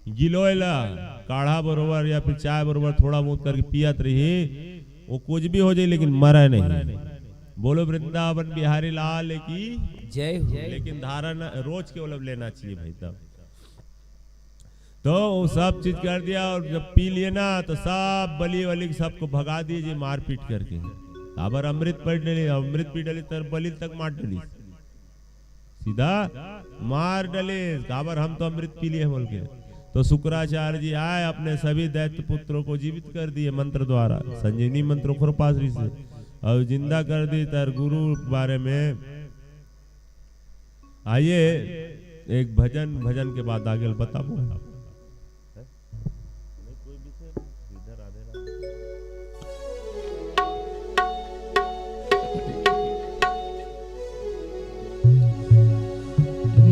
गिलोयला काढ़ा बरोबर या फिर चाय बरोबर थोड़ा बहुत करके पियत रही, वो कुछ भी हो जाए लेकिन मरे नहीं। बोलो वृंदावन बिहारी लाल की जय हो। लेकिन धारण रोज के मतलब लेना चाहिए भाई। तब तो वो सब चीज कर दिया और जब पी लिए ना तो सब बलि वली सबको भगा दीजिए मारपीट करके। अबर अमृत पी डली तर बलि तक मार डली, सीधा मार डले। काबर हम तो अमृत पी लिए बोल के। तो शुक्राचार्य जी आए, अपने सभी दैत्य पुत्रों को जीवित कर दिए मंत्र द्वारा, संजीवनी मंत्र खुरपासरी से, और जिंदा कर दी। तर गुरु बारे में आइए एक भजन के बाद आगे बताओ।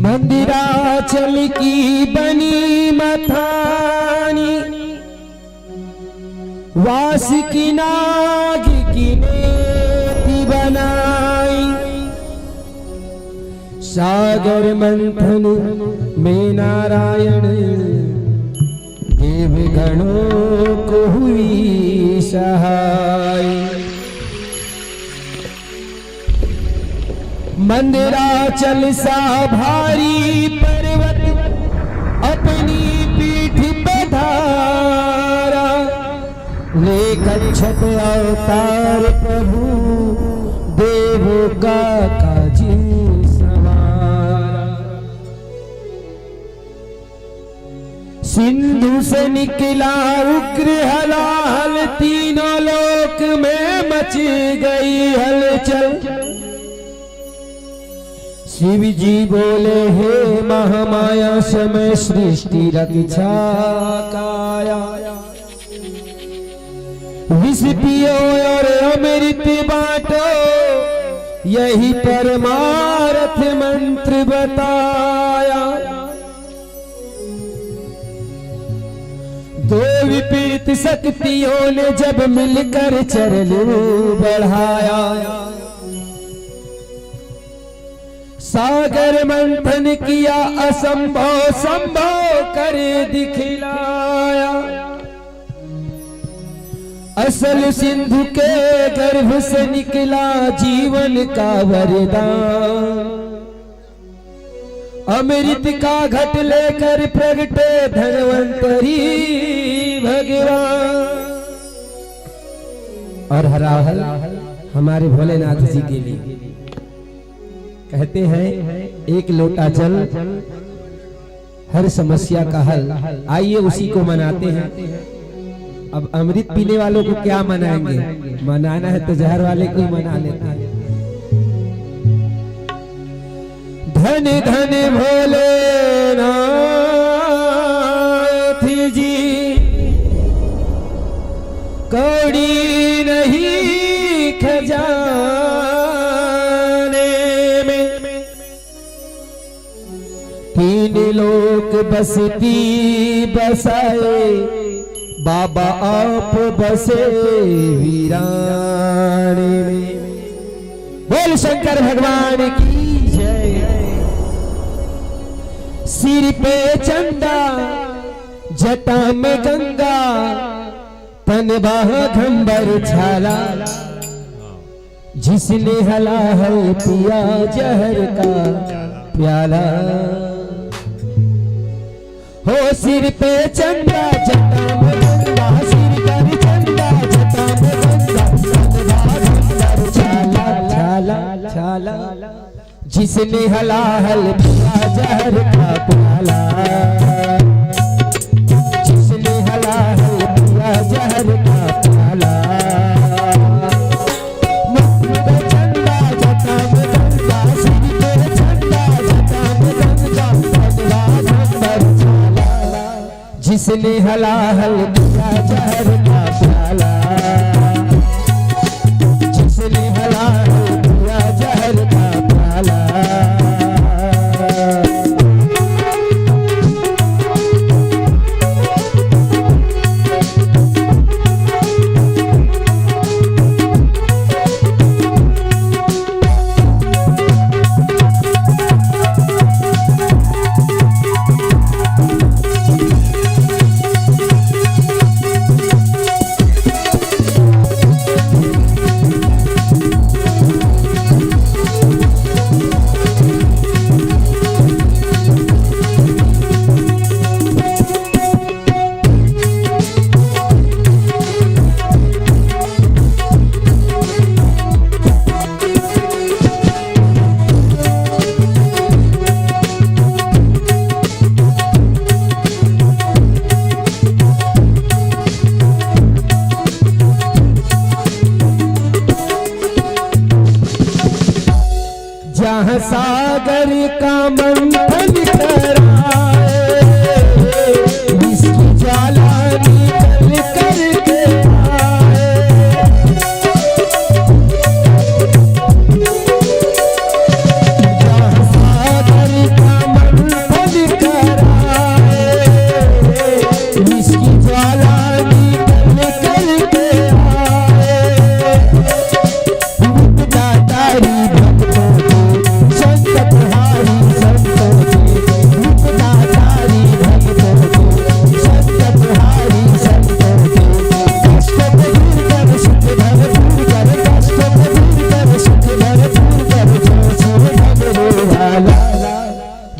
मंदिराचल की बनी मथानी, वास की नाग की नेति बनाई, सागर मंथन में नारायण देव गणों को हुई सहाय। मंदिराचल सा भारी पर्वत अपनी पीठ पे धारा, लेकर छत अवतार प्रभु देवों का काज सवारा। सिंधु से निकला उग्र हलाहल, तीनों लोक में मच गई हलचल। शिव जी बोले हे महामाया, समय सृष्टि रक्षा काया। विष पियो और अमृत बांटो, यही परमार्थ मंत्र बताया। दो विपरीत शक्तियों ने जब मिलकर चरण बढ़ाया, सागर मंथन किया असंभव संभव कर दिखलाया। असल सिंधु के गर्भ से निकला जीवन का वरदान, अमृत का घट लेकर प्रगटे धन्वंतरी भगवान। और हराहल हमारे भोलेनाथ जी के लिए कहते हैं एक लोटा जल हर समस्या का हल। आइए उसी को मनाते हैं। अब अमृत पीने वालों को क्या मनाएंगे, मनाना है तो जहर वाले को ही मना लेते हैं। धन धन भोलेनाथ जी, कौड़ी नहीं खजाने में, तीन लोक बसती बसाए, बाबा आप बसे वीराने में। बोल शंकर भगवान की जय। सिर पे चंदा जटा में गंगा, तन बाघंबर छाला, जिसने हला है पिया जहर का प्याला। हो सिर पे चंदा जटा में गंगा, सिर पर चंदा जटा में गंगा, तन बाघंबर छाला छाला छाला, जिसने हला हल पिया जहर का प्याला, जिसने हला हल पिया जहर का प्याला। मुख पे चंदा जटा में गंगा, सिर पे चंदा जटा में गंगा, तन बाघंबर छाला, जिसने हला हल पिया जहर का प्याला, जिसने हला हल पिया जहर का प्याला। जहाँ सागर का मंथन कराए, इसकी ज्वाला निकल करके आए। जहाँ सागर का मंथन कराए, इसकी ज्वाला निकल करके आए। तारी भक्तों की संकटहारी संतों की, तारी भक्तों की संकटहारी संतों की, कष्ट दूर कर सुख भरपूर कर, कष्ट दूर कर सुख भरपूर कर, जो शिव भगरो वाला,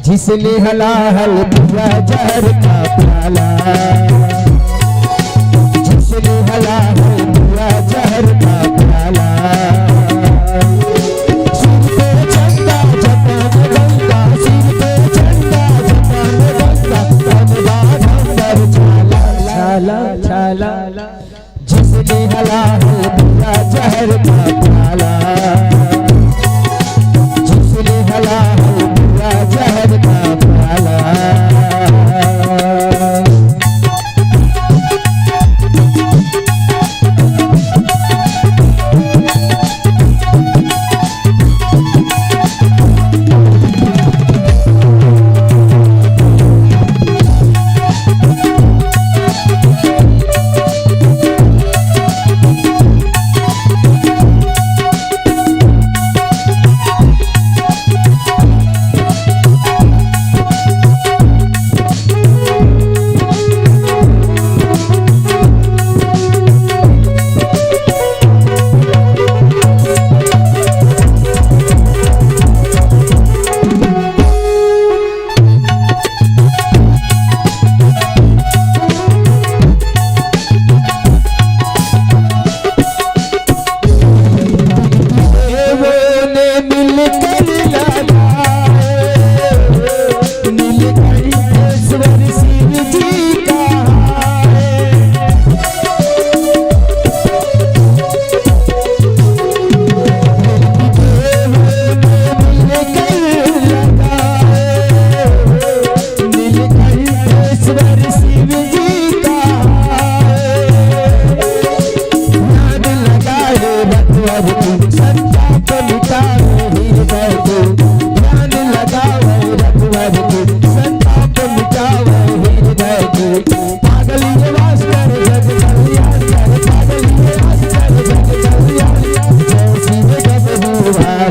जिसने हलाहल पिया जहर का प्याला, जिसने हलाहल पिया जहर का प्याला। जिसने हलाहल पिया जहर का प्याला, जिसने हलाहल पिया जहर का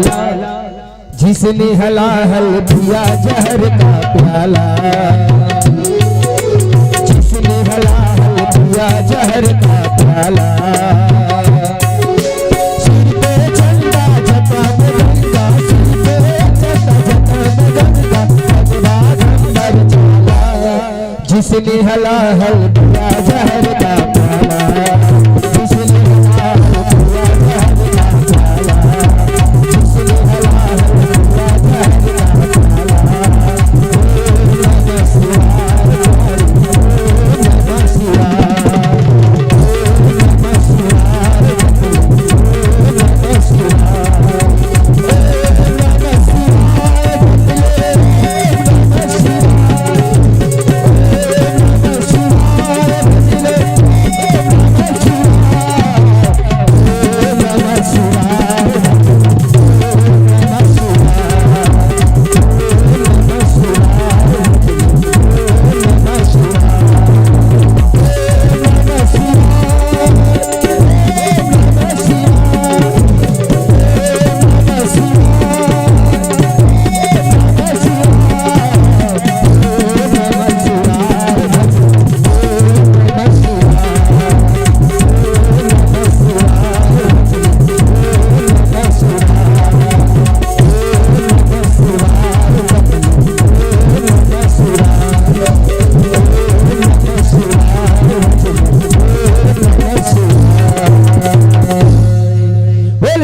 प्याला। जिसने हलाहल पिया जहर का प्याला, जिसने हलाहल पिया जहर का प्याला। सिर पे झंडा जटा में गंगा, सिर पे जटा जटा में गंगा, भगवा गंबर चला। जिसने हलाहल पिया जहर का प्याला, जिसने हलाहल पिया जहर का प्याला, जिसने हलाहल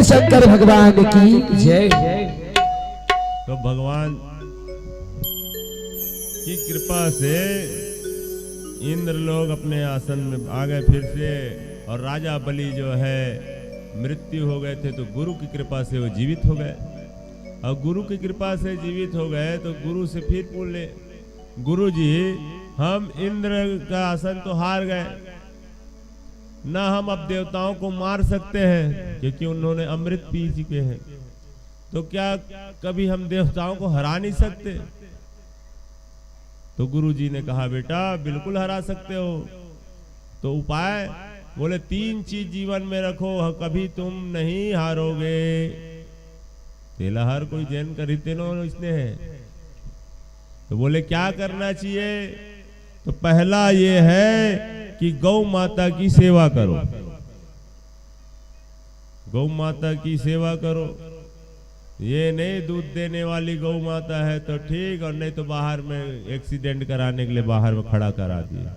शंकर भगवान की जय। तो भगवान की कृपा से इंद्र लोग अपने आसन में आ गए फिर से, और राजा बलि जो है मृत्यु हो गए थे, तो गुरु की कृपा से वो जीवित हो गए। और गुरु की कृपा से जीवित हो गए तो गुरु से फिर पूछ ले, गुरु जी हम इंद्र का आसन तो हार गए, ना हम अब देवताओं को मार सकते हैं क्योंकि उन्होंने अमृत पी चुके हैं, तो क्या कभी हम देवताओं को हरा नहीं सकते? तो गुरु जी ने कहा बेटा बिल्कुल हरा सकते हो। तो उपाय बोले 3 चीज जीवन में रखो, कभी तुम नहीं हारोगे। तेला हर कोई जैन का रितेनो इसने है। तो बोले क्या करना चाहिए? तो पहला ये है कि गौ माता की सेवा करो, गौ माता की सेवा करो। ये नहीं दूध देने वाली गौ माता है तो ठीक, और नहीं तो बाहर में एक्सीडेंट कराने के लिए बाहर में खड़ा करा दिया।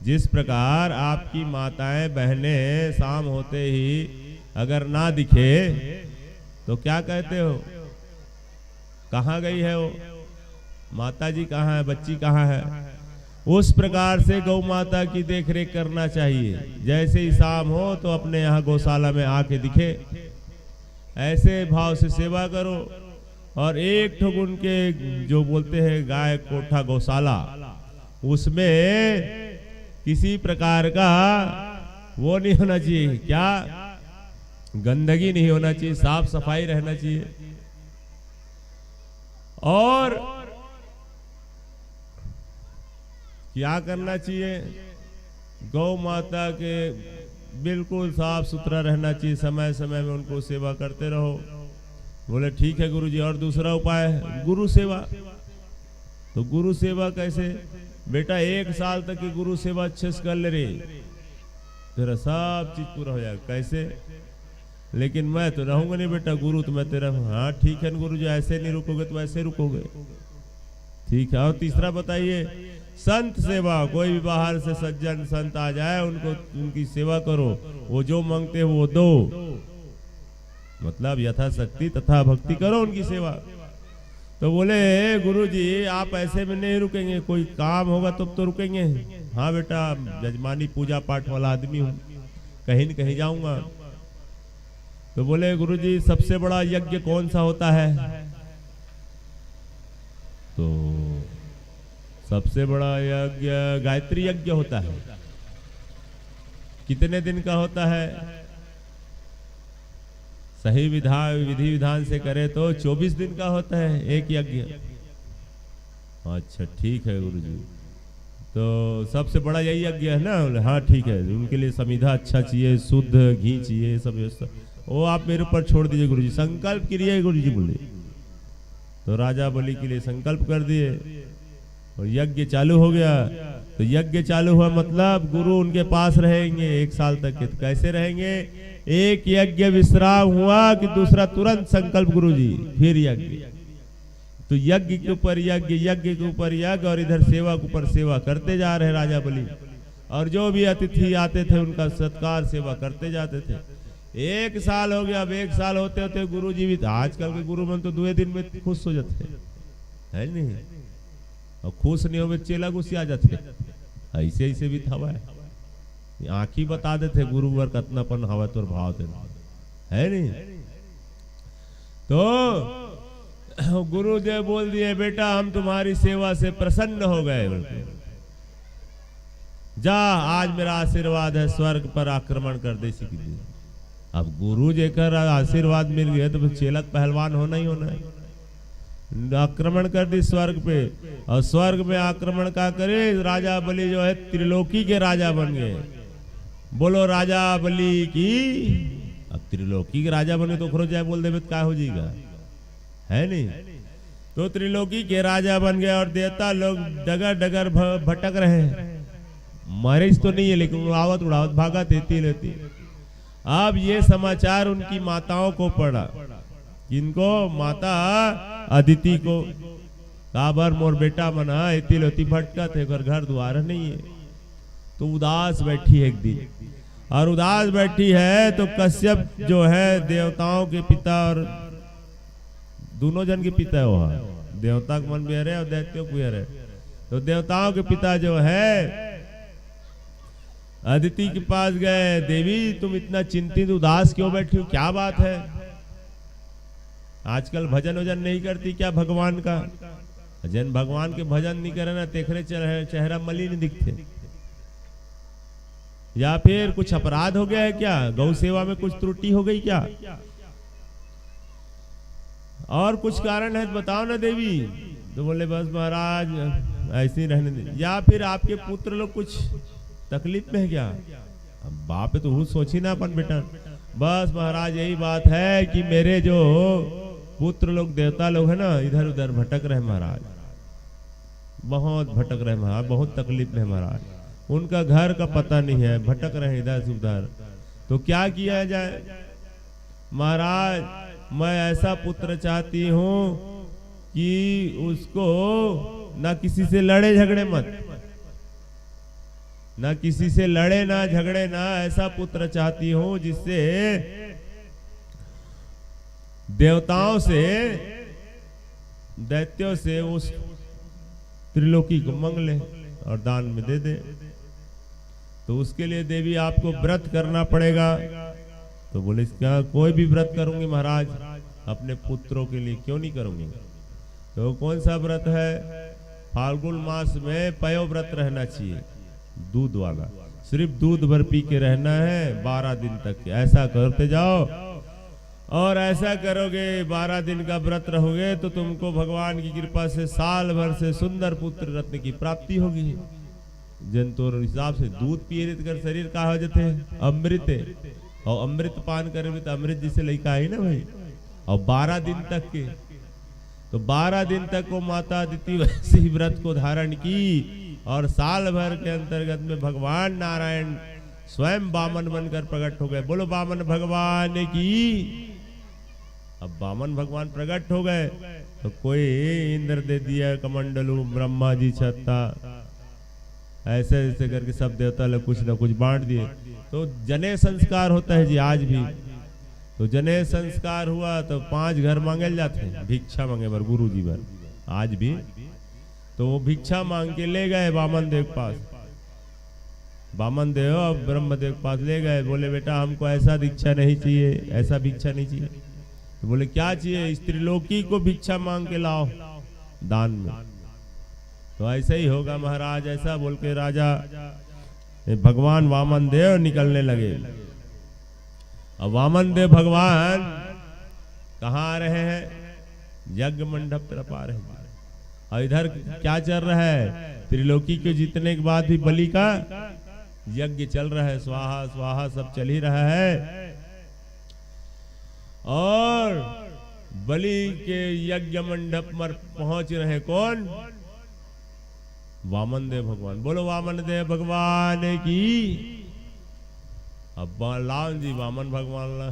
जिस प्रकार आपकी माताएं बहनें शाम होते ही अगर ना दिखे तो क्या कहते हो? कहाँ गई है वो माता जी, कहाँ है बच्ची, कहाँ है? उस प्रकार से गौ माता की देखरेख करना चाहिए। जैसे ही शाम हो तो अपने यहाँ गौशाला में आके दिखे, ऐसे भाव से सेवा करो। और एक ठोक उनके जो बोलते हैं गाय कोठा गौशाला, उसमें किसी प्रकार का वो नहीं होना चाहिए, क्या गंदगी नहीं होना चाहिए, साफ सफाई रहना चाहिए। और क्या करना चाहिए? गौ माता के बिल्कुल साफ सुथरा रहना चाहिए, समय समय में उनको सेवा करते रहो। बोले ठीक है गुरुजी, और दूसरा उपाय है गुरु सेवा। तो गुरु सेवा कैसे? बेटा 1 साल तक की गुरु सेवा अच्छे से कर ले रे, तेरा सब चीज पूरा हो जाएगा। कैसे? लेकिन मैं तो रहूंगा नहीं बेटा गुरु, तो मैं तेरा, हाँ ठीक है गुरु जी, ऐसे नहीं रुकोगे तो ऐसे रुकोगे, ठीक है। और तीसरा बताइए, संत सेवा। कोई भी बाहर से सज्जन संत आ जाए उनको उनकी सेवा करो, वो जो मांगते हैं वो दो, मतलब यथाशक्ति तथा भक्ति करो उनकी सेवा। तो बोले गुरु जी आप ऐसे में नहीं रुकेंगे, कोई काम होगा तब तो रुकेंगे। हाँ बेटा, जजमानी पूजा पाठ वाला आदमी हूँ, कहीं न कहीं जाऊंगा। तो बोले गुरु जी सबसे बड़ा यज्ञ कौन सा होता है? तो सबसे बड़ा यज्ञ गायत्री यज्ञ होता है। कितने दिन का होता है? सही विधि विधान से करे तो 24 दिन का होता है एक यज्ञ। अच्छा ठीक है गुरुजी, तो सबसे बड़ा यही यज्ञ है ना? हाँ ठीक है, उनके लिए समिधा अच्छा चाहिए, शुद्ध घी चाहिए, सब व्यवस्था, वो आप मेरे ऊपर छोड़ दीजिए गुरुजी। संकल्प करिए गुरुजी बोले। तो राजा बलि के लिए संकल्प कर दिए और यज्ञ चालू हो गया। तो यज्ञ चालू हुआ मतलब गुरु उनके पास रहेंगे 1 साल तक के। तो कैसे रहेंगे? एक यज्ञ विश्राम हुआ कि दूसरा तुरंत संकल्प गुरुजी, फिर यज्ञ। तो यज्ञ के ऊपर यज्ञ, यज्ञ के ऊपर यज्ञ, और इधर सेवा के ऊपर सेवा करते जा रहे राजा बलि। और जो भी अतिथि आते थे उनका सत्कार सेवा करते जाते थे। 1 साल हो गया। अब 1 साल होते होते गुरु जी भी, आजकल के गुरु मन तो 2 दिन में खुश हो जाते है नहीं, और खुश नहीं हो चेला गुस्से आ जाते। ऐसे ऐसे भी था, आंखी बता देते गुरु वर कतनापन हवा तोर भाव है नहीं। तो गुरुदेव बोल दिए बेटा हम तुम्हारी सेवा से प्रसन्न हो गए, जा आज मेरा आशीर्वाद है, स्वर्ग पर आक्रमण कर दे। अब गुरु जेकर आशीर्वाद मिल गया तो चेला पहलवान होना ही होना है। आक्रमण कर दी स्वर्ग पे, और स्वर्ग में आक्रमण का करे राजा बलि जो है त्रिलोकी के राजा बन गए। बोलो राजा बलि की। अब त्रिलोकी के राजा बने तो खरो जाए बोल दे क्या हो जाएगा, है नहीं? तो त्रिलोकी के राजा बन गए और देवता लोग डगर डगर भटक रहे हैं। मरे तो नहीं है लेकिन उड़ावत उड़ावत भागा देती रहती। अब ये समाचार उनकी माताओं को पड़ा, इनको माता अदिति को, काबर मोर बेटा मना इति लोती भटका थे, घर द्वार नहीं है। तो उदास बैठी है एक दिन, और उदास बैठी है तो कश्यप जो है देवताओं के पिता और दोनों जन के पिता है, वह देवता का मन भी है और दैत्यों को भी है। तो देवताओं के पिता जो है अदिति के पास गए, देवी तुम इतना चिंतित उदास क्यों बैठी हो, क्या बात है? आजकल भजन वजन नहीं करती क्या भगवान का? जन भगवान के भजन नहीं करे ना तेखरे चेहरा मलिन दिखते। या फिर कुछ अपराध हो गया है क्या? गौ सेवा में कुछ त्रुटि हो गई क्या? और कुछ कारण है तो बताओ ना देवी। तो बोले बस महाराज ऐसे ही रहने दे। या फिर आपके पुत्र लोग कुछ तकलीफ में है क्या? अब बाप तो वो सोची ना अपन बेटा। बस महाराज यही बात है कि मेरे जो पुत्र लोग देवता लोग है ना इधर उधर भटक रहे महाराज, बहुत भटक रहे महाराज, बहुत तकलीफ में महाराज। उनका घर का पता नहीं है, भटक रहे इधर से उधर। तो क्या किया जाए महाराज? मैं ऐसा पुत्र चाहती हूँ कि उसको ना किसी से लड़े झगड़े मत, ना किसी से लड़े ना झगड़े ना, ऐसा पुत्र चाहती हूँ जिससे देवताओं से दैत्यों से उस त्रिलोकी को मांग ले और दान में दे दे। तो उसके लिए देवी आपको व्रत करना पड़ेगा। तो बोले क्या कोई भी व्रत करूंगी महाराज, अपने पुत्रों के लिए क्यों नहीं करूंगी? तो कौन सा व्रत है? फाल्गुन मास में पयो व्रत रहना चाहिए, दूध वाला, सिर्फ दूध भर पी के रहना है 12 दिन तक। ऐसा करते जाओ और ऐसा करोगे 12 दिन का व्रत रहोगे तो तुमको भगवान की कृपा से साल भर से सुंदर पुत्र रत्न की प्राप्ति होगी। जन तो हिसाब से दूध पिए कर शरीर का हो जाते अमृत, और अमृत पान करे तो अमृत जिसे लड़का है ना भाई। और 12 दिन तक के, तो 12 दिन तक वो माता अदिति वैसे ही व्रत को धारण की और साल भर के अंतर्गत में भगवान नारायण स्वयं वामन बनकर प्रकट हो गए। बोलो वामन भगवान की। अब वामन भगवान प्रकट हो गए तो कोई इंद्र दे दिया कमंडलू, ब्रह्मा जी छत्ता, ऐसे ऐसे करके सब देवता लोग कुछ ना कुछ बांट दिए। तो जनेह संस्कार होता है जी आज भी। तो जनेह संस्कार हुआ तो 5 घर मांगे जाते हैं, भिक्षा मांगे बर गुरु जी बर आज भी। तो वो भिक्षा मांग के ले गए वामन देव के पास। वामन देव और ब्रह्मदेव के पास ले गए, बोले बेटा हमको ऐसा दीक्षा नहीं चाहिए, ऐसा भिक्षा नहीं चाहिए। तो बोले क्या चाहिए? स्त्रीलोकी को भिक्षा मांग के लाओ दान में। तो ऐसा ही होगा महाराज, ऐसा बोल के राजा भगवान वामन देव निकलने लगे। अब वामन देव भगवान कहाँ आ रहे हैं? यज्ञ मंडप तरफ आ रहे हैं। और इधर क्या चल रहा है? त्रिलोकी के जीतने के बाद भी बलि का यज्ञ चल रहा है, स्वाहा स्वाहा सब चल ही रहा है। और बलि के यज्ञ मंडप पर पहुंच रहे कौन? वामन देव भगवान। बोलो वामन देव भगवान की। अब लाओ जी वामन भगवान ला।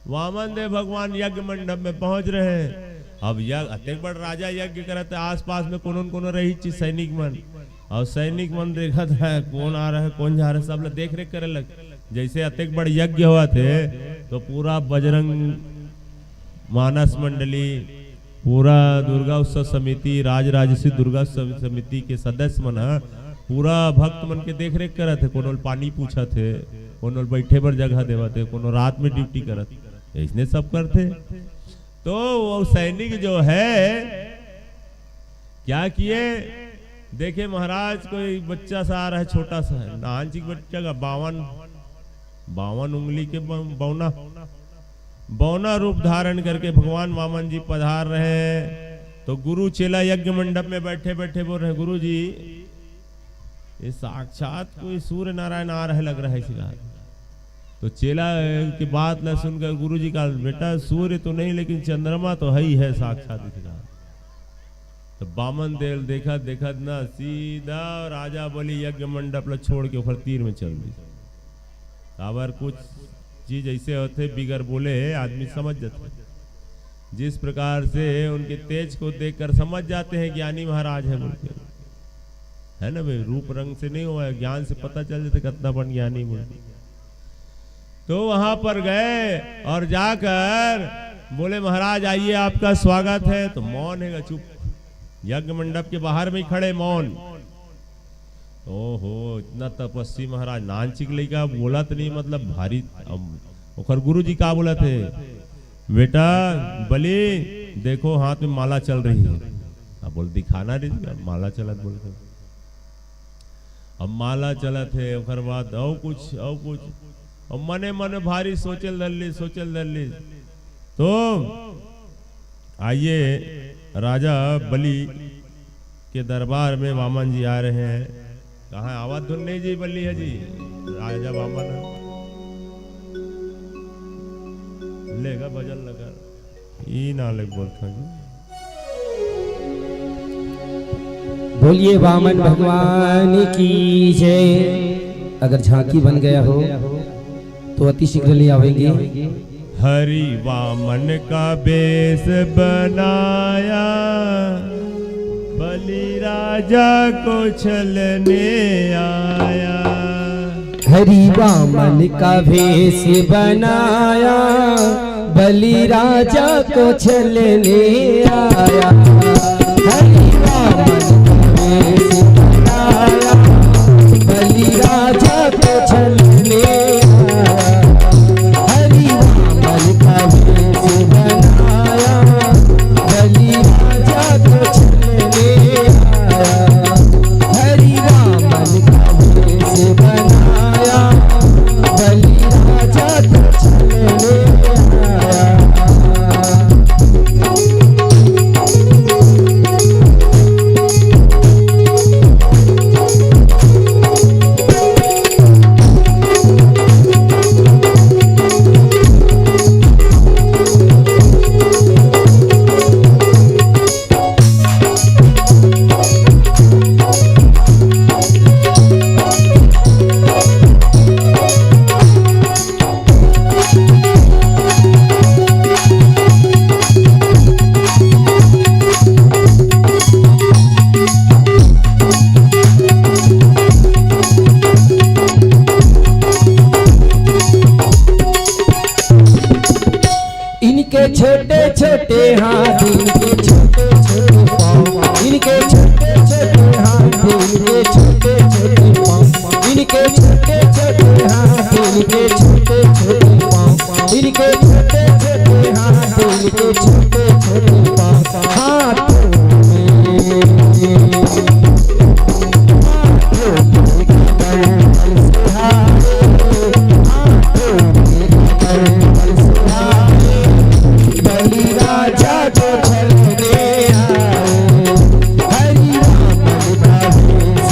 वामन देव भगवान यज्ञ मंडप में पहुंच रहे हैं। अब यज्ञ अत्यंत बड़ राजा यज्ञ करते, आसपास में कौन रही चीज सैनिक मन, और सैनिक मन देखा था कौन आ रहा है कौन जा रहा है, सब लोग देख रेख करे लग। जैसे अत्यंत बड़ यज्ञ हुआ थे तो पूरा बजरंग मानस मंडली, पूरा दुर्गा उत्सव समिति, राजराजेश्वरी दुर्गा उत्सव समिति के सदस्य मन पूरा भक्त मन के देख रेख करते। कोनो पानी पूछा थे, कोनो बैठे पर जगह देवा थे, कोनो रात में ड्यूटी करत, इसने सब करते। तो वो सैनिक जो है क्या किए? देखे महाराज कोई बच्चा सा आ रहा है, छोटा सा है, नानचिक बच्चा का 52 उंगली के बौना रूप धारण करके भगवान वामन जी पधार रहे हैं। तो गुरु चेला यज्ञ मंडप में बैठे बैठे बोल रहे, गुरु जी ये साक्षात कोई सूर्य नारायण आ रहे लग रहा है इसी। तो चेला की बात न सुनकर गुरु जी का, बेटा सूर्य तो नहीं लेकिन चंद्रमा तो है ही है साक्षात इसी। तो वामन देव देखा देखा ना सीधा राजा बलि यज्ञ मंडप ला छोड़ के ऊपर तीर में चल दी। अगर कुछ चीज ऐसे होते बिगर बोले आदमी समझ जाते, जिस प्रकार से उनके तेज को देखकर समझ जाते हैं ज्ञानी महाराज है बोलते, है ना भाई। रूप रंग से नहीं हुआ है, ज्ञान से पता चल जाता कितना बन ज्ञानी बोलते। तो वहां पर गए और जाकर बोले महाराज आइए आपका स्वागत है। तो मौन है, चुप, यज्ञ मंडप के बाहर में ही खड़े मौन। ओहो इतना तपस्वी महाराज, नानचिक लइका बोला तो नहीं, मतलब भारी। और गुरु जी का बोला थे बेटा बलि देखो हाथ में माला चल रही है। अब बोल दिखाना रे माला चलत बोल के। अब माला चलत है ओकर बाद और कुछ और मने मने भारी सोचल दल्ली। तो आइए राजा बलि के दरबार में वामन जी आ रहे हैं। कहाँ आवाज धुन नहीं जी बलि है जी राजा वामन लेगा भजन लगा ई ना लग बोलता जी। बोलिए वामन भगवान की जय। अगर झांकी बन गया हो तो अति शीघ्र ले आवेंगे। हरि वामन का बेस बनाया बलि राजा को छलने आया। हरि वामन का भेष बनाया बलि राजा को छलने आया। हरि वामन का भेष बनाया बलि राजा को छलने आया। हरि वामन का भेष बनाया बलि राजा को छलने आया। हरि वामन का भेष बनाया बलि राजा को छलने आया। इनके छोटे छोटे हाथ इनके छोटे छोटे पाँव। इनके छोटे छोटे हाथ इनके छोटे छोटे पाँव। इनके छोटे छोटे हाथ इनके छोटे छोटे पाँव। इनके छोटे छोटे हाथ इनके छोटे छोटे पाँव। हाथों बलि राजा को छलने आए। हरि वामन का भेष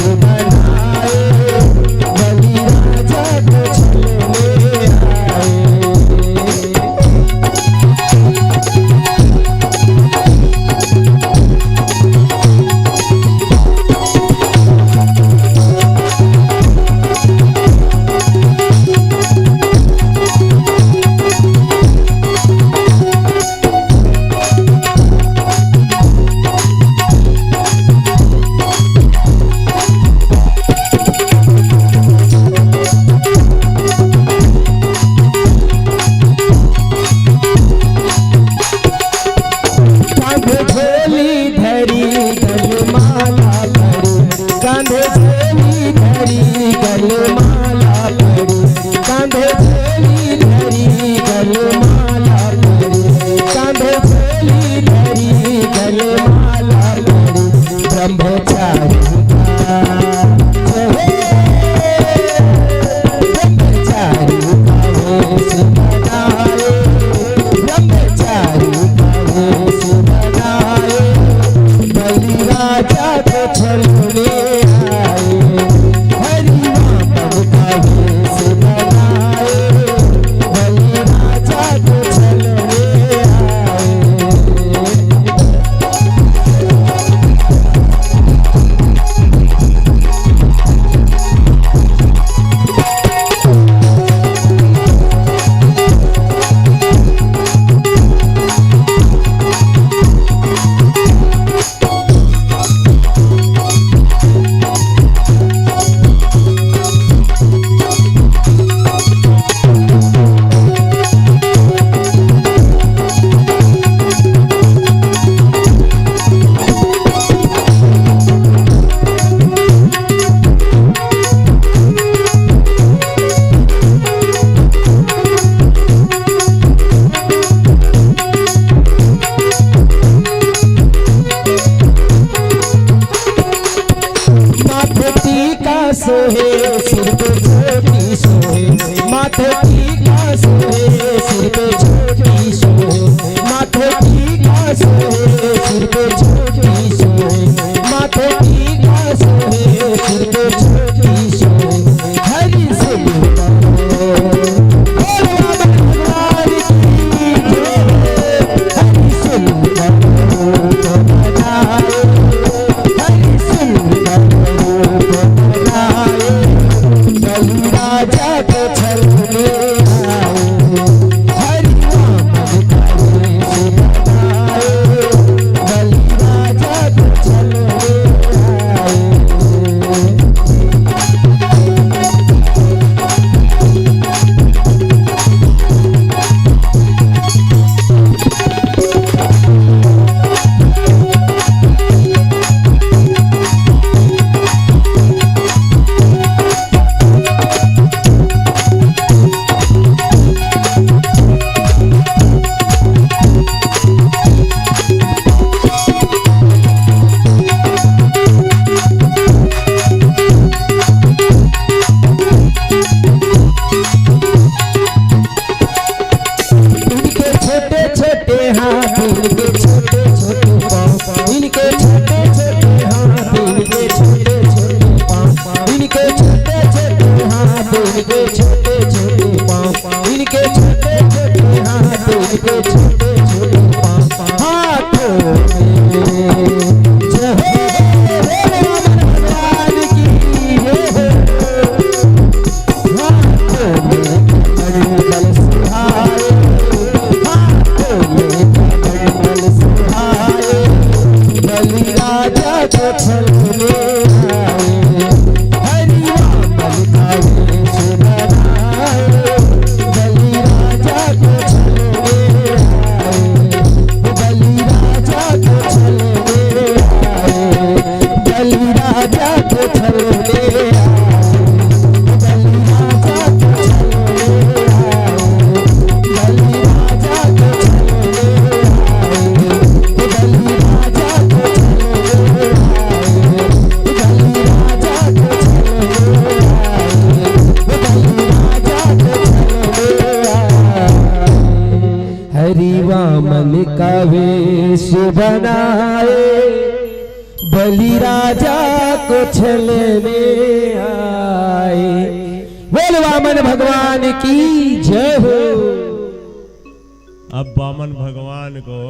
सोहे सिर पे छोटी सोहे माथे टीका सोहे सिर पे छोटी सोहे माथे टीका सोहे सिर पे छोटी सोहे माथे टीका सोहे सिर पे छोटी सोहे हरि वामन का वेश बनाए बलि राजा को छलने आए। बोल वामन भगवान की जय हो। अब वामन भगवान को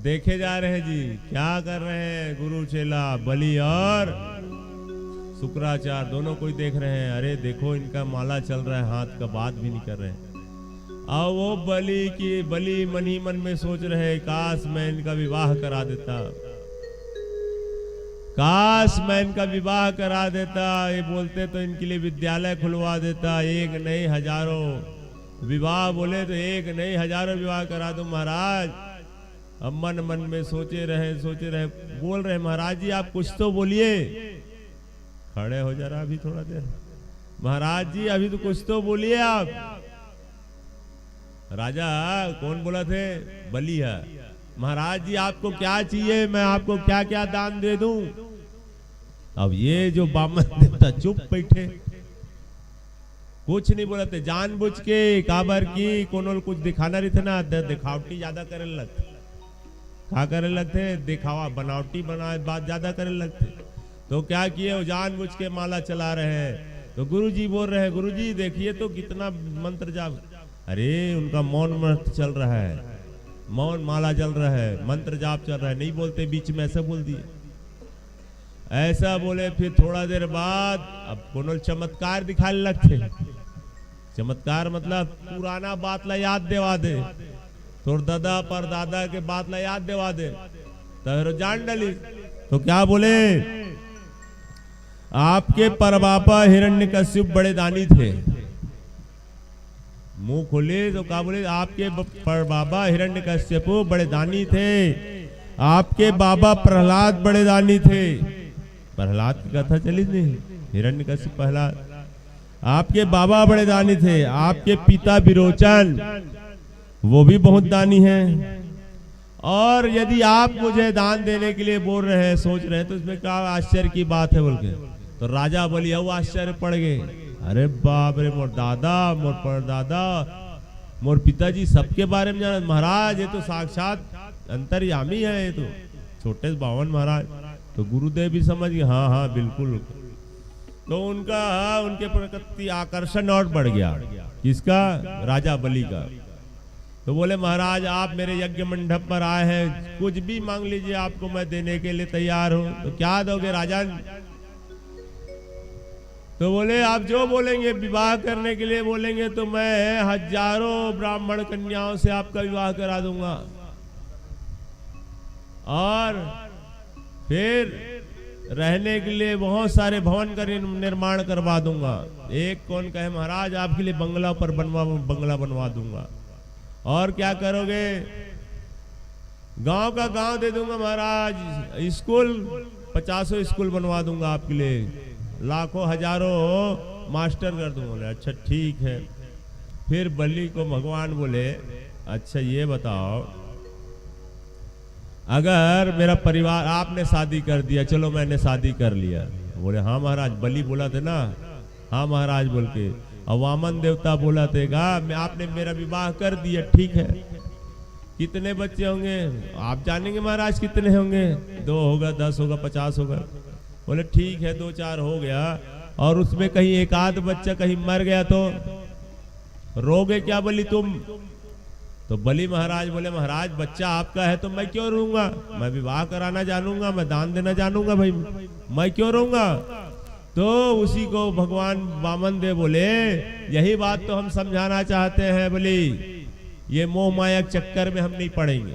देखे जा रहे जी, क्या कर रहे हैं गुरु चेला बलि और शुक्राचार्य दोनों कोई देख रहे हैं। अरे देखो इनका माला चल रहा है, हाथ का बात भी नहीं कर रहे हैं। और वो बलि मन ही मन में सोच रहे, काश मैं इनका विवाह करा देता, काश मैं इनका विवाह करा देता। ये बोलते तो इनके लिए विद्यालय खुलवा देता, एक नहीं हजारों विवाह, बोले तो एक नहीं हजारों विवाह करा दो महाराज। अब मन मन में सोचे रहे, बोल रहे महाराज जी आप कुछ तो बोलिए। खड़े हो जरा अभी थोड़ा देर, महाराज जी अभी तो कुछ तो बोलिए आप। राजा कौन बोला थे? बलि है। महाराज जी आपको क्या चाहिए, मैं आपको क्या क्या दान दे दूं? अब ये जो वामन देवता चुप बैठे, कुछ नहीं बोला थे, जानबूझ के काबर की कोनो कुछ दिखाना रही थे ना, दिखावटी ज्यादा करे लगते। क्या करे लगते? दिखावा, बनावटी बात ज्यादा करे लगते। तो क्या किए, वो जानबूझ के माला चला रहे हैं। तो गुरुजी बोल रहे हैं, गुरुजी देखिए तो कितना मंत्र जाप। अरे उनका मौन मंत्र चल रहा है, मौन माला चल रहा है, मंत्र जाप चल रहा है, नहीं बोलते, बीच में ऐसा बोल दिए, ऐसा बोले। फिर थोड़ा देर बाद अब कोनो चमत्कार दिखाने लगते। चमत्कार मतलब पुराना बात ला याद देवा दे, तो दादा पर दादा के बात ला याद देवा दे, तो जान डाली। तो क्या बोले, आपके परबापा हिरण्यकश्यप बड़े दानी थे। मुंह खोले तो क्या बोले, आपके परबाबा हिरण्यकश्यप बड़े दानी थे, आपके बाबा प्रहलाद बड़े दानी थे। प्रहलाद की कथा चली नहीं, हिरण्यकश्यप प्रहलाद। आपके बाबा बड़े दानी थे, आपके पिता विरोचन वो भी बहुत दानी हैं। और यदि आप मुझे दान देने के लिए बोल रहे हैं, सोच रहे हैं, तो इसमें क्या आश्चर्य की बात है बोल के। तो राजा बलि हऊ आश्चर्य पड़ गए, अरे बाप रे, मोर दादा, मोर परदादा, मोर पिताजी सबके बारे में जाना। महाराज ये तो साक्षात अंतर्यामी है, ये तो छोटे बावन महाराज। तो गुरुदेव भी समझ गए, हाँ हाँ बिल्कुल। तो उनके प्रति आकर्षण और बढ़ गया, किसका? राजा बलि का। तो बोले महाराज आप मेरे यज्ञ मंडप पर आए हैं, कुछ भी मांग लीजिए, आपको मैं देने के लिए तैयार हूं। तो क्या दोगे राजन? तो बोले आप जो बोलेंगे, विवाह करने के लिए बोलेंगे तो मैं हजारों ब्राह्मण कन्याओं से आपका विवाह करा दूंगा, और फिर रहने के लिए बहुत सारे भवन का निर्माण करवा दूंगा। एक कौन कहे महाराज आपके लिए बंगला पर बंगला बनवा दूंगा। और क्या करोगे? गांव का गांव दे दूंगा महाराज, स्कूल 50 स्कूल बनवा दूंगा आपके लिए, लाखों हजारों मास्टर कर दूंगा। बोले अच्छा ठीक है। फिर बलि को भगवान बोले अच्छा ये बताओ, अगर मेरा परिवार, आपने शादी कर दिया, चलो मैंने शादी कर लिया। बोले हाँ महाराज। बलि बोला थे ना हाँ महाराज बोल के, और वामन देवता बोला थे आपने मेरा विवाह कर दिया, ठीक है। कितने बच्चे होंगे? आप जानेंगे महाराज कितने होंगे, 2 होगा, 10 होगा, 50 होगा। बोले ठीक है 2-4 हो गया, और उसमें कहीं एक आध बच्चा कहीं मर गया तो रोगे क्या बलि तुम? तो बलि महाराज बोले महाराज बच्चा आपका है तो मैं क्यों रहूंगा, मैं विवाह कराना जानूंगा, मैं दान देना जानूंगा, भाई मैं क्यों रहूंगा। तो उसी को भगवान वामन देव बोले यही बात तो हम समझाना चाहते हैं बलि, ये मोह माया चक्कर में हम नहीं पड़ेंगे,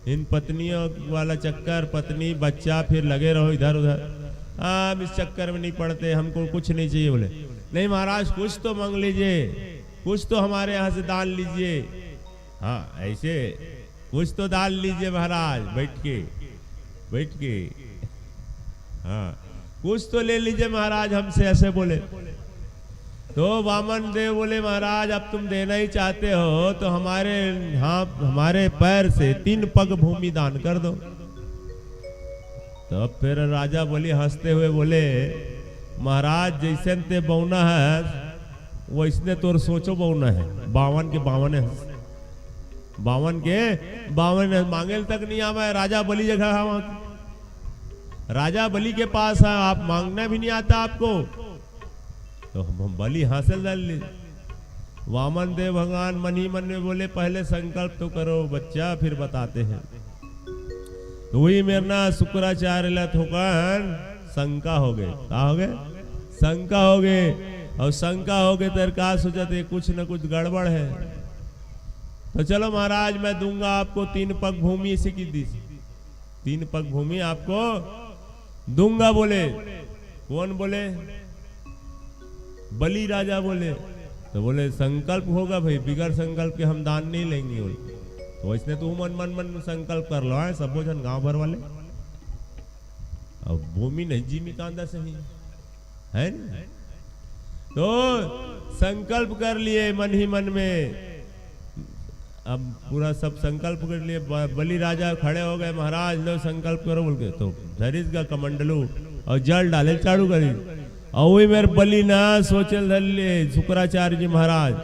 इन पत्नियों वाला चक्कर, पत्नी बच्चा फिर लगे रहो इधर उधर, हम इस चक्कर में नहीं पड़ते, हमको कुछ नहीं चाहिए। बोले नहीं महाराज कुछ तो मांग लीजिए, कुछ तो हमारे यहाँ से दान लीजिए। हाँ ऐसे कुछ तो दान लीजिए महाराज, बैठ के हाँ कुछ तो ले लीजिए महाराज हमसे, ऐसे बोले। तो वामन देव बोले महाराज अब तुम देना ही चाहते हो तो हमारे पैर से 3 पग भूमि दान कर दो। तब फिर राजा बलि हंसते हुए बोले महाराज जैसे ते बौना है वैसने तोर सोचो बौना है, 52 के 52 है, 52 के 52 है, मांगे तक नहीं आवा। राजा बलि जगह है, राजा बलि के पास है, आप मांगना भी नहीं आता आपको। तो हम बलि हासिल डाल ली। वामन देव भगवान मन ही मन में बोले पहले संकल्प तो करो बच्चा, फिर बताते हैं। तो वही मेरे ना शुक्राचार्य लत होकर शंका हो गए, क्या हो गए? शंका हो गए, और शंका हो गए तो का सोचते कुछ न कुछ गड़बड़ है। तो चलो महाराज मैं दूंगा आपको 3 पग भूमि, इसी की दी 3 पग भूमि आपको दूंगा। बोले कौन बोले? बलि राजा बोले। तो बोले संकल्प होगा भाई, बिगड़ संकल्प के हम दान नहीं लेंगे। तो इसने तू मन संकल्प कर लो है, सब जन गांव भर वाले। अब भूमि नहीं जी में कांदा सही है न? तो संकल्प कर लिए मन ही मन में, अब पूरा सब संकल्प कर लिए। बलि राजा खड़े हो गए, महाराज लो संकल्प करो बोल के। तो धरिस का कमंडलू और जल डाले चाड़ू करी, और वही मेरे बलि ना सोचल धरले शुक्राचार्य जी महाराज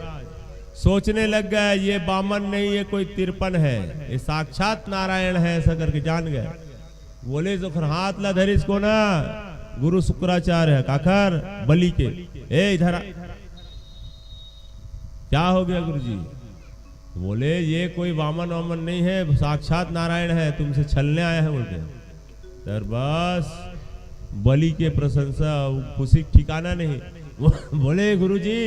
सोचने लग गए ये बामन नहीं, ये कोई 53 है, ये साक्षात नारायण है, ऐसा करके जान गए। बोले तो फिर हाथ ला धरिस को ना, गुरु शुक्राचार्य है काखर बलि के, ए इधर क्या हो गया गुरुजी? बोले ये कोई वामन वामन नहीं है, साक्षात नारायण है, तुमसे छलने आया है बोलते। तर बस बलि के प्रशंसा खुशी ठिकाना नहीं। बोले गुरुजी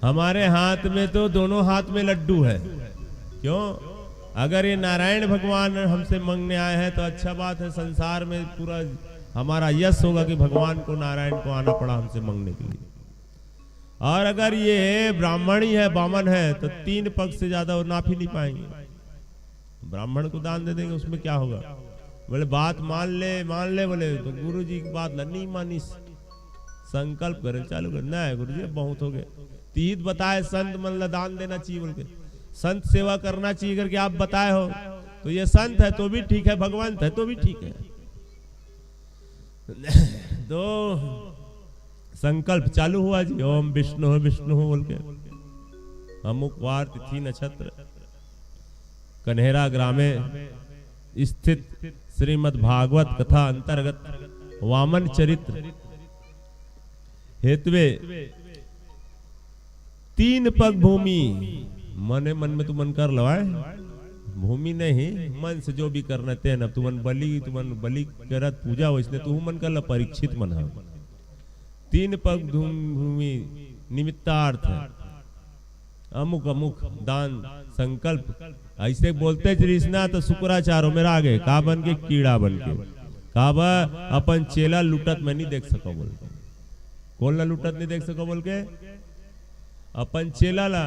हमारे हाथ में तो दोनों हाथ में लड्डू है, क्यों? अगर ये नारायण भगवान हमसे मांगने आए हैं तो अच्छा बात है, संसार में पूरा हमारा यश होगा कि भगवान को नारायण को आना पड़ा हमसे मांगने के लिए। और अगर ये ब्राह्मण ही है, बामन है, तो 3 पग से ज्यादा वो नाप ही नहीं पाएंगे। ब्राह्मण को दान दे देंगे, उसमें क्या होगा? बोले बात मान ले। बोले तो गुरु जी की बात नहीं मानी, संकल्प करे चालू करना है। गुरु जी बहुत हो गए, तीत बताए संत मन दान देना चाहिए बोल के, संत सेवा करना चाहिए करके आप बताए हो, तो ये संत है तो भी ठीक है, भगवंत है तो भी ठीक है। तो संकल्प चालू हुआ जी, ओम विष्णु विष्णु बोल के। अमुक वार तिथि नक्षत्र कन्हेरा ग्रामे स्थित श्रीमद् भागवत कथा अंतर्गत वामन चरित्र हेतुवे 3 पग भूमि, मने मन में तुमन कर लवाए, भूमि नहीं मन से जो भी करना ते न तुमन बलि करत पूजा वैसने तू मन कर ल परीक्षित मन है। 3 पग भूमि निमित्तार्थ अमुक अमुक दान संकल्प ऐसे बोलते कृष्णा तो शुक्राचार्य मेरा आगे का बन के कीड़ा बन के काबा अपन चेला लुटत में नहीं देख सको बोल के, कौन ला लुटत नहीं देख सको बोल के अपन चेला ला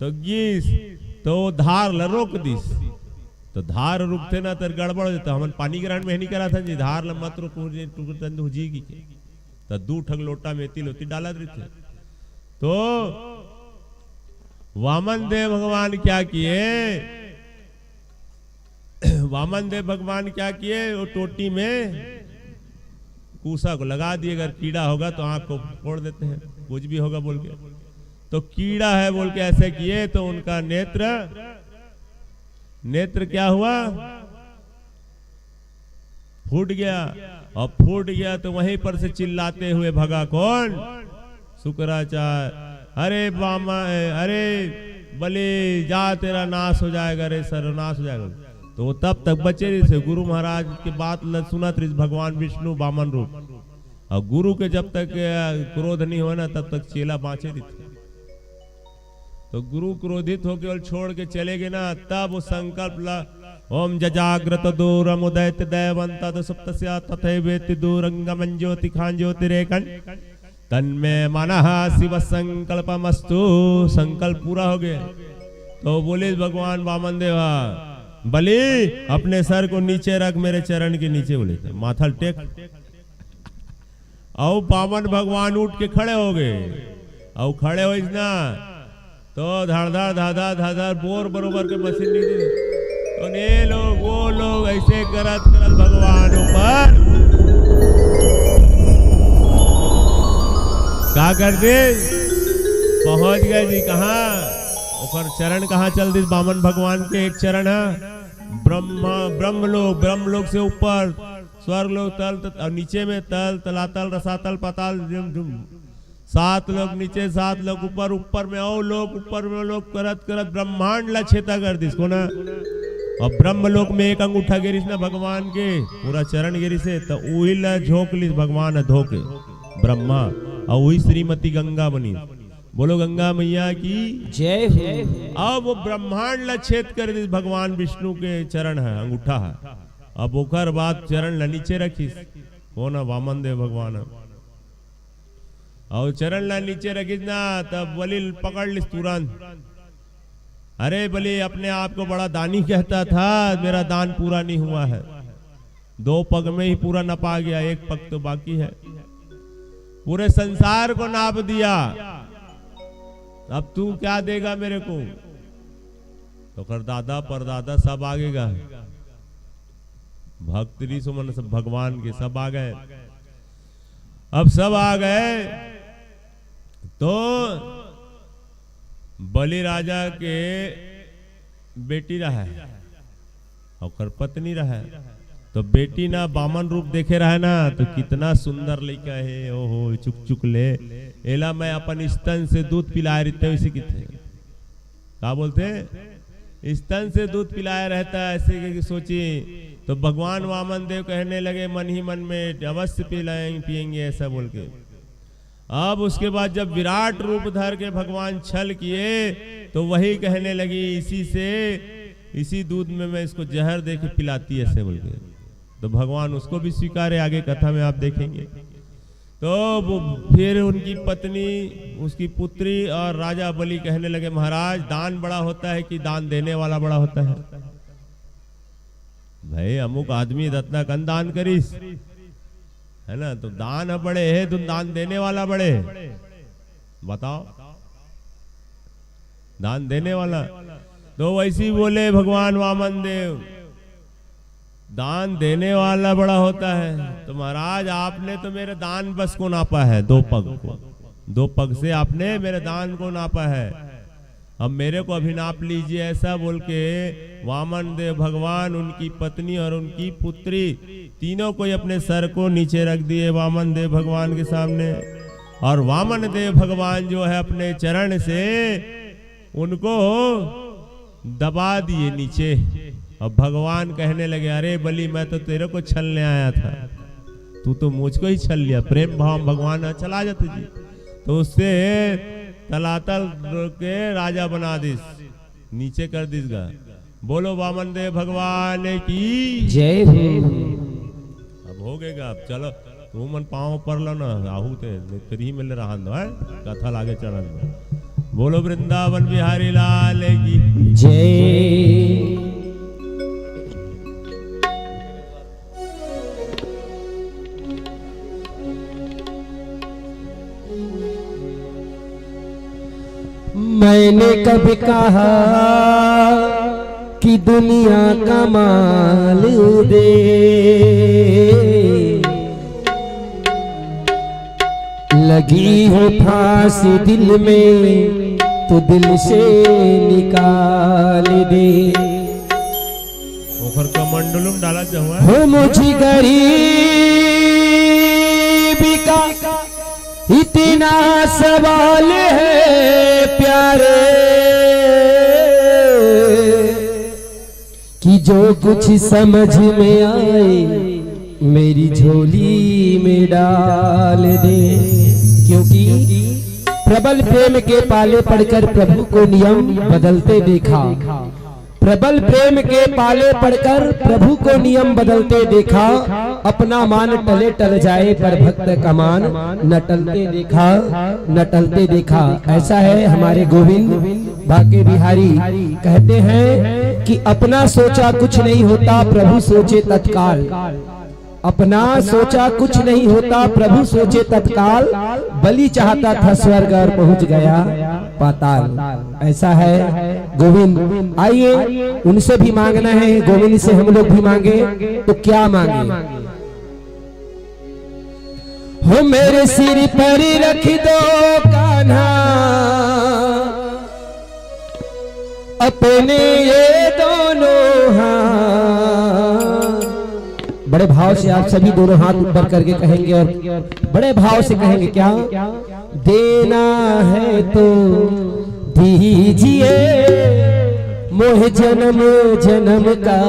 तो गीस तो धार ला रोक दिस, तो धार रुकते ना तर गड़बड़ हो जाता। हमन पानी ग्रहण में नहीं करा था जी, धार ला मत रोक जी तो 2 ठग लोटा मेथी लोती डाला देते। तो वामन देव भगवान क्या किए, वामन देव भगवान क्या किए, वो टोटी में कूसा को लगा दिए, अगर कीड़ा होगा तो आंख को फोड़ देते हैं, कुछ भी होगा बोल के। तो कीड़ा है बोल के ऐसे किए तो उनका नेत्र क्या हुआ, फूट गया। और फूट गया तो वहीं पर से चिल्लाते हुए भगा कौन, शुक्राचार्य, अरे बामा अरे बलि जा तेरा नाश हो जाएगा, अरे सर्वनाश हो जाएगा। तो तब तक बचे रही थे, गुरु महाराज की बात सुना थे भगवान विष्णु वामन रूप, और गुरु के जब तक क्रोध नहीं हो ना तब तक चेला बाँचे रही थे। तो गुरु क्रोधित होकर और छोड़ के चले गए ना, तब वो संकल्प ला ओम जजाग्रत दूरम उदयत दैवंत सप्तस्या तथैवेति दूरंगम ज्योति खान ज्योतिरेकन तन्मे मनः शिव संकल्पमस्तु। संकल्प पूरा हो गया तो बोले भगवान वामन देवा, बलि अपने सर को नीचे रख मेरे चरण के नीचे, बोले माथा टेक। और वामन भगवान उठ के खड़े हो गए, और खड़े हो ना तो धड़धड़ धाधा धाधा बोर बरोबर के मशीन नहीं दे, तो ये लोग वो लोग ऐसे करत करत भगवान ऊपर क्या कर दे, पहुंच गए जी कहाँ, और चरण कहाँ चल दी, वामन भगवान के एक चरण है ब्रह्मलोक से ऊपर, स्वर्ग लोक तल, और नीचे में तल तलातल रसातल पाताल 7 लोग नीचे 7 लोग ऊपर, ऊपर में और लोग, ऊपर में लोग करत करत ब्रह्मांड ला छेता कर दी इसको ना। और ब्रह्मलोक में एक अंगूठा गिरिस ना भगवान के, पूरा चरण गिरी से, तो वही ला झोंक ली भगवान धोके ब्रह्मा, और वही श्रीमती गंगा बनी। बोलो गंगा मैया की जय हो। अब वो ब्रह्मांड ला छेद कर दी भगवान विष्णु के चरण है, अंगूठा है। अब ओकर बाद चरण ला नीचे रखीस, वो ना वामन देव भगवान है, और चरण ला नीचे रखीस ना, तब बलि पकड़ लिस तुरंत। अरे बलि अपने आप को बड़ा दानी कहता था, मेरा दान पूरा नहीं हुआ है, 2 पग में ही पूरा नपा गया, 1 पग तो बाकी है, पूरे संसार को नाप दिया, अब तू क्या देगा मेरे को। तो कर दादा परदादा सब आगेगा, भक्त ऋषि सब भगवान के सब आ गए। अब सब आ गए तो बलि राजा के बेटी रहा है और पत्नी रहा है, तो बेटी ना बामन रूप देखे रहा है ना, तो कितना सुंदर लड़का है, ओहो चुक चुक ले एला मैं अपन स्तन से दूध पिलाए रहते इसी कितने क्या बोलते स्तन से दूध पिलाया रहता है, ऐसे कि सोची। तो भगवान वामन देव कहने लगे मन ही मन में अवश्य पिएंगे ऐसा बोल के। अब उसके बाद जब विराट रूप धर के भगवान छल किए तो वही कहने लगी इसी दूध में मैं इसको जहर दे के पिलाती ऐसे बोल के। तो भगवान उसको भी स्वीकारे, आगे कथा में आप देखेंगे। तो फिर उनकी पत्नी उसकी पुत्री और राजा बलि कहने लगे महाराज दान बड़ा होता है कि दान देने वाला बड़ा होता है। भाई अमुक आदमी रत्ना कन दान करीस है ना, तो दान बड़े है, तुम दान देने वाला बड़े, बताओ दान देने वाला। तो वैसे ही बोले भगवान वामन देव, दान देने वाला बड़ा होता है। तो महाराज आपने तो मेरे दान बस को नापा है, 2 पग को, 2 पग से आपने मेरे दान को नापा है, अब मेरे को अभी नाप लीजिए। ऐसा बोल के वामन देव भगवान, उनकी पत्नी और उनकी पुत्री तीनों को अपने सर को नीचे रख दिए वामन देव भगवान के सामने। और वामन देव भगवान जो है अपने चरण से उनको दबा दिए नीचे। अब भगवान कहने लगे, अरे बलि मैं तो तेरे को छलने आया था, तू तो मुझको ही छल लिया। प्रेम भाव भगवान चला जाते जी, तो उससे तलातल के राजा बना दिस, नीचे कर दिस गा। बोलो वामन देव भगवान की जय। अब हो गएगा, अब चलो तू मन पाँव पर लो ना, आहू ते तेरी मिल रहा है कथा लागे चरण में। बोलो वृंदावन बिहारी लाल की जय। मैंने कभी कहा कि दुनिया का माल दे, लगी हो फांसी दिल में तो दिल से निकाल दे। ओखर का मंडलम डाला हुआ हो मुझे गरीबी का इतना सवाल है प्यारे, कि जो कुछ समझ में आए मेरी झोली में डाल दे। क्योंकि प्रबल प्रेम के पाले पड़कर प्रभु को नियम बदलते देखा, प्रबल प्रेम के पाले पड़कर प्रभु को नियम बदलते देखा। अपना मान टले टल जाए पर भक्त का मान न टलते देखा, न टलते देखा। ऐसा है हमारे गोविंद बाके बिहारी कहते हैं कि अपना सोचा कुछ नहीं होता प्रभु सोचे तत्काल, अपना सोचा कुछ नहीं होता प्रभु सोचे तत्काल। बलि चाहता था स्वर्ग और पहुंच गया पाताल। ऐसा है गोविंद। आइए उनसे भी मांगना है, गोविंद से हम लोग भी मांगे तो क्या मांगे। हो मेरे सिर पर रख दो कान्हा अपने ये दोनों हाथ। बड़े भाव से आप सभी दोनों हाथ ऊपर करके कहेंगे और बड़े भाव से कहेंगे क्या, देना है तो दीजिए मोह जन्म जन्म का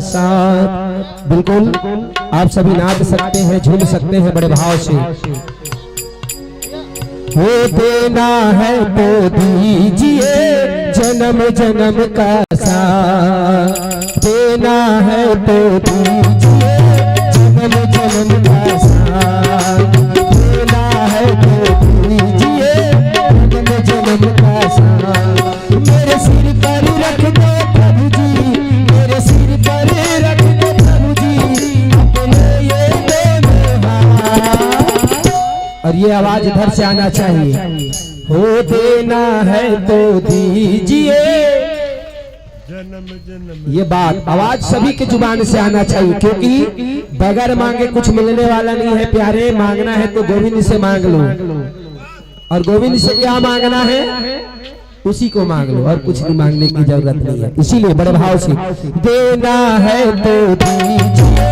साथ। बिल्कुल आप सभी नाच सकते हैं, झूम सकते हैं बड़े भाव से। वो देना है तो दीजिए जन्म जन्म का साथ, देना है तो दीजिए जन्म जन्म का साथ, देना है तो दीजिए जन्म जन्म का साथ। मेरे सिर पर रख दो प्रभु जी, मेरे सिर पर रख दो प्रभु जी अपने ये दोनों हाथ। और ये आवाज इधर से आना चाहिए। हो देना है तो दीजिए जन्म जन्म। ये बात आवाज सभी के जुबान से आना चाहिए, क्योंकि बगैर मांगे कुछ मिलने वाला नहीं है प्यारे। मांगना है तो गोविंद से मांग लो, और गोविंद से क्या मांगना है उसी को मांग लो, और कुछ भी मांगने की जरूरत नहीं है। इसीलिए बड़े भाव से देना है तो दीजिए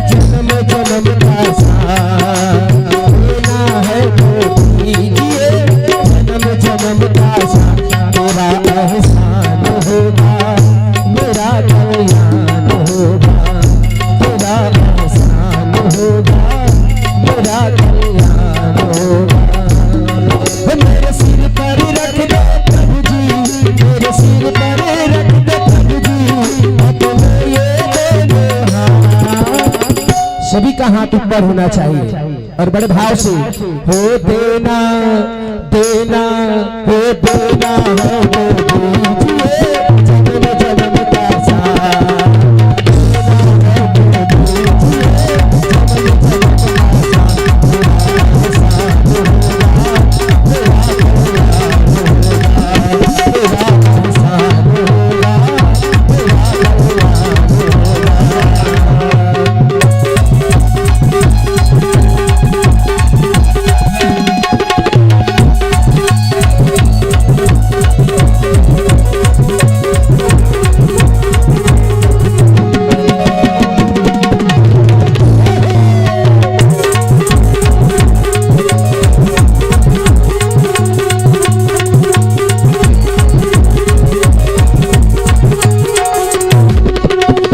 जन्म जन्म का साथ, देना है तो दीजिए जन्म जन्म का साथ। तेरा एहसान होगा मेरा कल्याण होगा, तेरा एहसान होगा मेरा कल्याण होगा। मेरे सिर पर रख दो प्रभु जी, मेरे सिर पर रख दो प्रभु जी अपने ये दोनों हाथ। सभी का हाथ ऊपर होना चाहिए और बड़े भाव से हो देना देना हो देना है तो